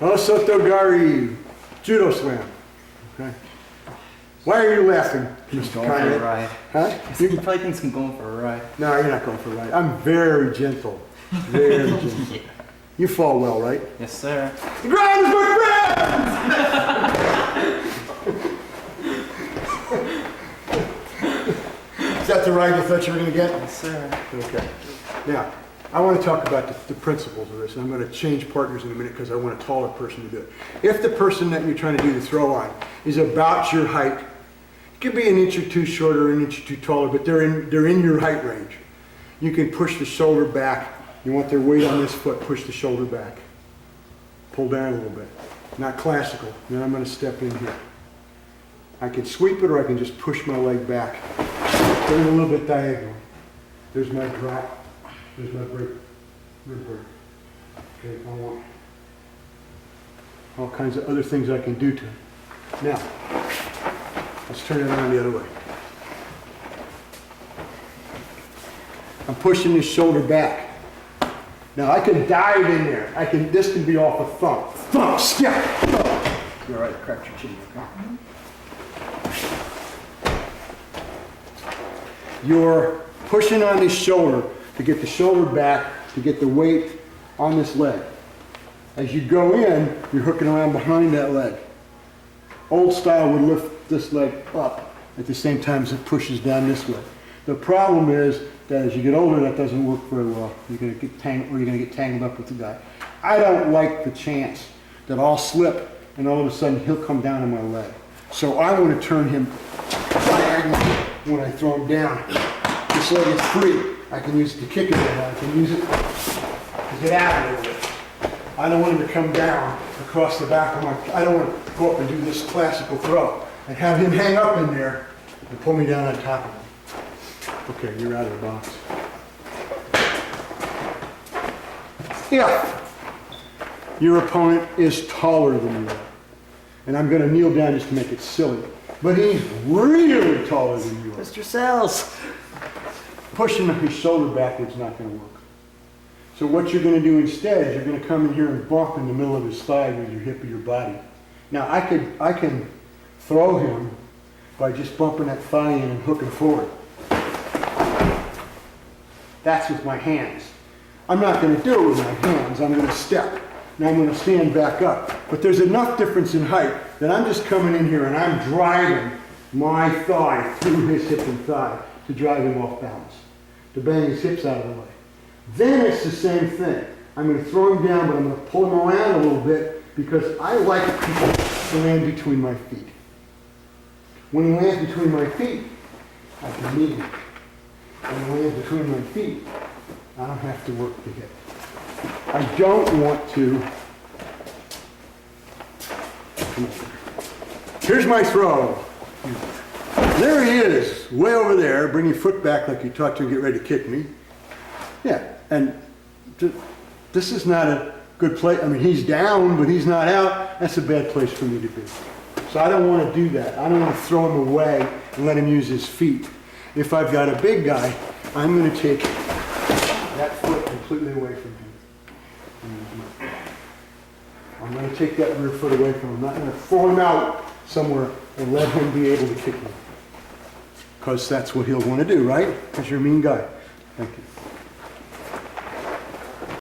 Osotogari, Judo Slam. Okay. Why are you laughing, Mr. Going for a ride. Huh? He probably thinks I'm going for a ride. No, you're not going for a ride. I'm very gentle. Very gentle. Yeah. You fall well, right? Yes, sir. The ground is my friend! Is that the ride you thought you were going to get? Yes, sir. Okay. Now, I want to talk about the principles of this, and I'm going to change partners in a minute because I want a taller person to do it. If the person that you're trying to do the throw on is about your height, it could be an inch or two shorter, an inch or two taller, but they're in your height range. You can push the shoulder back. You want their weight on this foot, push the shoulder back. Pull down a little bit. Not classical. Then I'm going to step in here. I can sweep it or I can just push my leg back. Turn a little bit diagonal. There's my drop. There's my break. Okay, I want all kinds of other things I can do to it. Now, let's turn it around the other way. I'm pushing this shoulder back. Now I can dive in there. This can be off a thump. Thump, step, thump. You're all right, crack your chin, okay? You're pushing on this shoulder to get the shoulder back, to get the weight on this leg. As you go in, you're hooking around behind that leg. Old style would lift this leg up at the same time as it pushes down this way. The problem is that as you get older, that doesn't work very well. You're going to get tangled up with the guy. I don't like the chance that I'll slip and all of a sudden he'll come down on my leg. So I want to turn him diagonally when I throw him down. This leg is free. I can use it to kick it in. I can use it to get out of it. I don't want him to come down across the back of my, I don't want to go up and do this classical throw and have him hang up in there and pull me down on top of him. Okay, you're out of the box. If your opponent is taller than you are, and I'm going to kneel down just to make it silly, but he's really taller than you are. Mr. Sells. Pushing his shoulder backwards is not going to work. So what you're going to do instead is you're going to come in here and bump in the middle of his thigh with your hip of your body. Now I can throw him by just bumping that thigh in and hooking forward. That's with my hands. I'm not going to do it with my hands. I'm going to step. Now I'm going to stand back up. But there's enough difference in height that I'm just coming in here and I'm driving my thigh through his hip and thigh to drive him off balance, to bang his hips out of the way. Then it's the same thing. I'm going to throw him down, but I'm going to pull him around a little bit because I like people to land between my feet. When he lands between my feet, I can meet him. When he lands between my feet, I don't have to work the hip. I don't want to. Come over. Here's my throw. There he is, way over there. Bring your foot back like you taught to get ready to kick me. Yeah, and this is not a good place. I mean, he's down, but he's not out. That's a bad place for me to be. So I don't want to do that. I don't want to throw him away and let him use his feet. If I've got a big guy, I'm going to take that foot completely away from him. I'm going to take that rear foot away from him. I'm not going to throw him out somewhere and let him be able to kick me. Because that's what he'll want to do, right? Because you're a mean guy. Thank you.